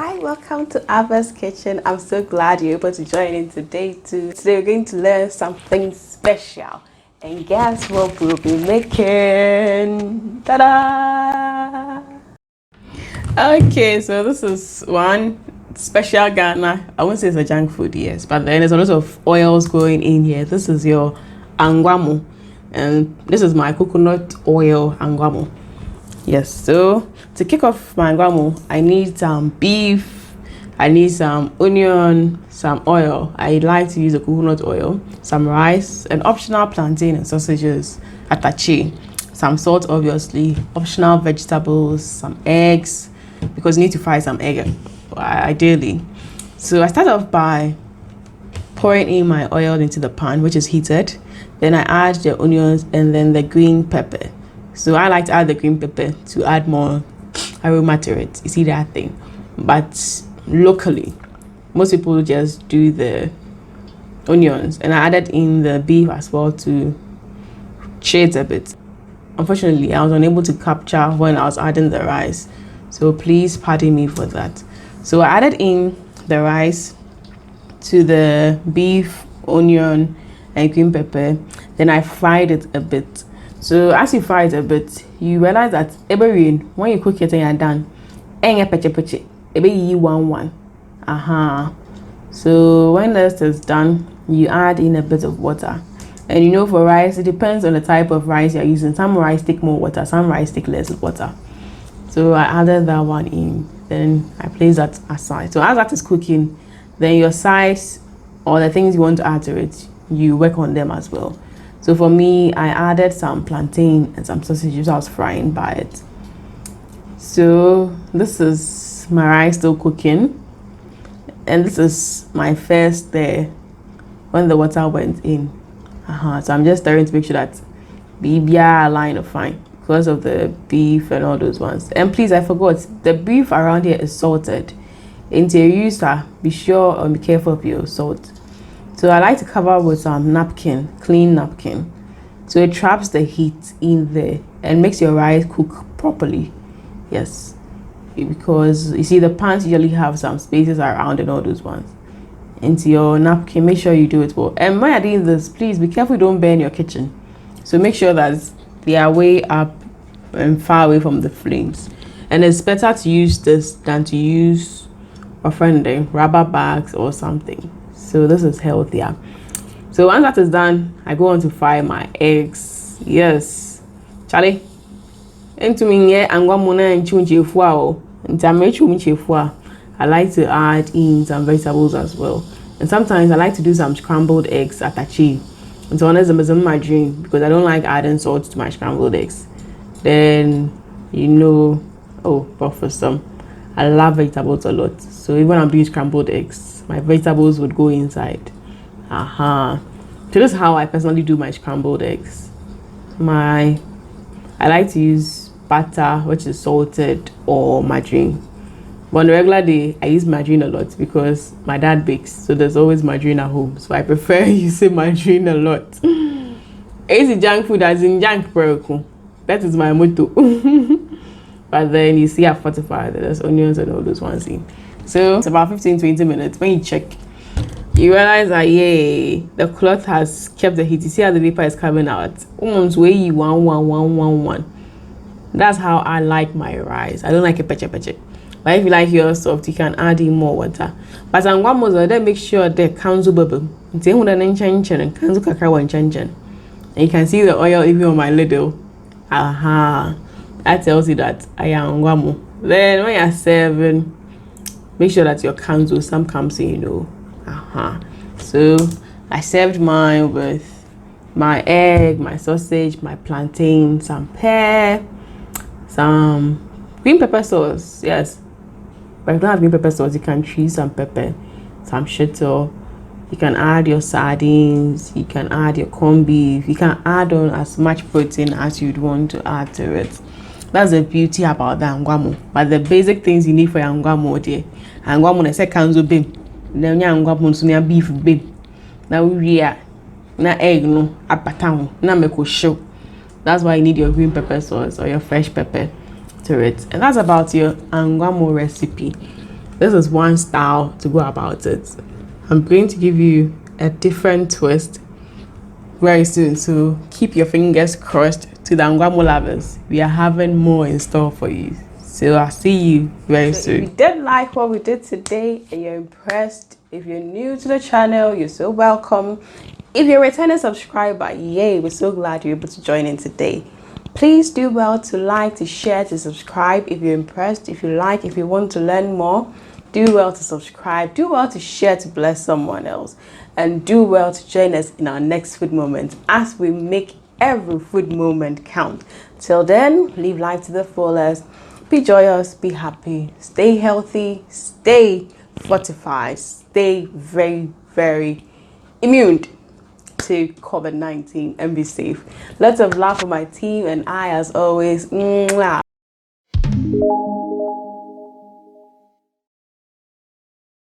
Hi, welcome to Ava's Kitchen. I'm so glad you're able to join in today too. Today we're going to learn something special. And guess what we'll be making? Ta-da! Okay, so this is one special Ghana. I won't say it's a junk food, yes, but then there's a lot of oils going in here. This is your angua-mo. And this is my coconut oil angua-mo. Yes, so to kick off my angua-mo, I need some beef, I need some onion, some oil. I like to use a coconut oil, some rice, an optional plantain and sausages, attache, some salt obviously, optional vegetables, some eggs, because you need to fry some egg ideally. So I start off by pouring in my oil into the pan, which is heated. Then I add the onions and then the green pepper. So I like to add the green pepper to add more aroma to it. You see that thing? But locally, most people just do the onions. And I added in the beef as well to shade a bit. Unfortunately, I was unable to capture when I was adding the rice. So please pardon me for that. So I added in the rice to the beef, onion, and green pepper. Then I fried it a bit. So as you fry it a bit, you realize that when you cook it and you're done, one. So when this is done, you add in a bit of water. And you know, for rice, it depends on the type of rice you're using. Some rice take more water, some rice take less water. So I added that one in, then I place that aside. So as that is cooking, then your sides or the things you want to add to it, you work on them as well. So for me, I added some plantain and some sausages I was frying by it. So this is my rice still cooking. And this is my first there when the water went in. So I'm just stirring to make sure that BBR line of fine because of the beef and all those ones. And please, I forgot, the beef around here is salted. Until you use that, be sure and be careful of your salt. So I like to cover with some napkin, clean napkin. So it traps the heat in there and makes your rice cook properly. Yes. Because you see the pans usually have some spaces around and all those ones. Into your napkin, make sure you do it well. And when you're doing this, please be careful you don't burn your kitchen. So make sure that they are way up and far away from the flames. And it's better to use this than to use rubber bags or something. So this is healthier. So once that is done, I go on to fry my eggs. Yes, Charlie. Into me angua-mo and chunchefua. I like to add in some vegetables as well. And sometimes I like to do some scrambled eggs attache. And so honest, it's my dream because I don't like adding salt to my scrambled eggs. Then but for some, I love vegetables a lot. So even when I'm doing scrambled eggs, my vegetables would go inside. So this is how I personally do my scrambled eggs. I like to use butter, which is salted, or margarine. But on a regular day, I use margarine a lot because my dad bakes, so there's always margarine at home. So I prefer using margarine a lot. It's junk food as in junk pericle. That is my motto. But then you see I fortified, there's onions and all those ones in. So it's about 15-20 minutes. When you check, you realize that the cloth has kept the heat. You see how the vapor is coming out. Almost way 1. That's how I like my rice. I don't like it peche. But if you like yours soft, you can add in more water. But angua-mo, then make sure the kanzu bubble. And you can see the oil even on my ladle. That tells you that I am angua-mo. Then when you're serving, make sure that your kanzu, some comes in, So I served mine with my egg, my sausage, my plantain, some pear, some green pepper sauce. Yes, but if you don't have green pepper sauce, you can choose some pepper, some shito. You can add your sardines, you can add your corned beef, you can add on as much protein as you'd want to add to it. That's the beauty about the angua-mo. But the basic things you need for your angua-mo, angua-mo is a kanzo beef. Then your angua-mo is beef beef. Now we are na egg no apatang na meko show. That's why you need your green pepper sauce or your fresh pepper to it. And that's about your angua-mo recipe. This is one style to go about it. I'm going to give you a different twist very soon, so keep your fingers crossed. To the angua-mo lovers, we are having more in store for you, so I'll see you very soon. If you did like what we did today and you're impressed, if you're new to the channel, you're so welcome. If you're a returning subscriber, yay, we're so glad you're able to join in today. Please do well to like, to share, to subscribe if you're impressed, if you like, if you want to learn more. Do well to subscribe, do well to share to bless someone else, and do well to join us in our next food moment as we make every food moment count. Till then, live life to the fullest. Be joyous, be happy, stay healthy, stay fortified, stay very, very immune to COVID-19, and be safe. Lots of love for my team, and I, as always, mwah.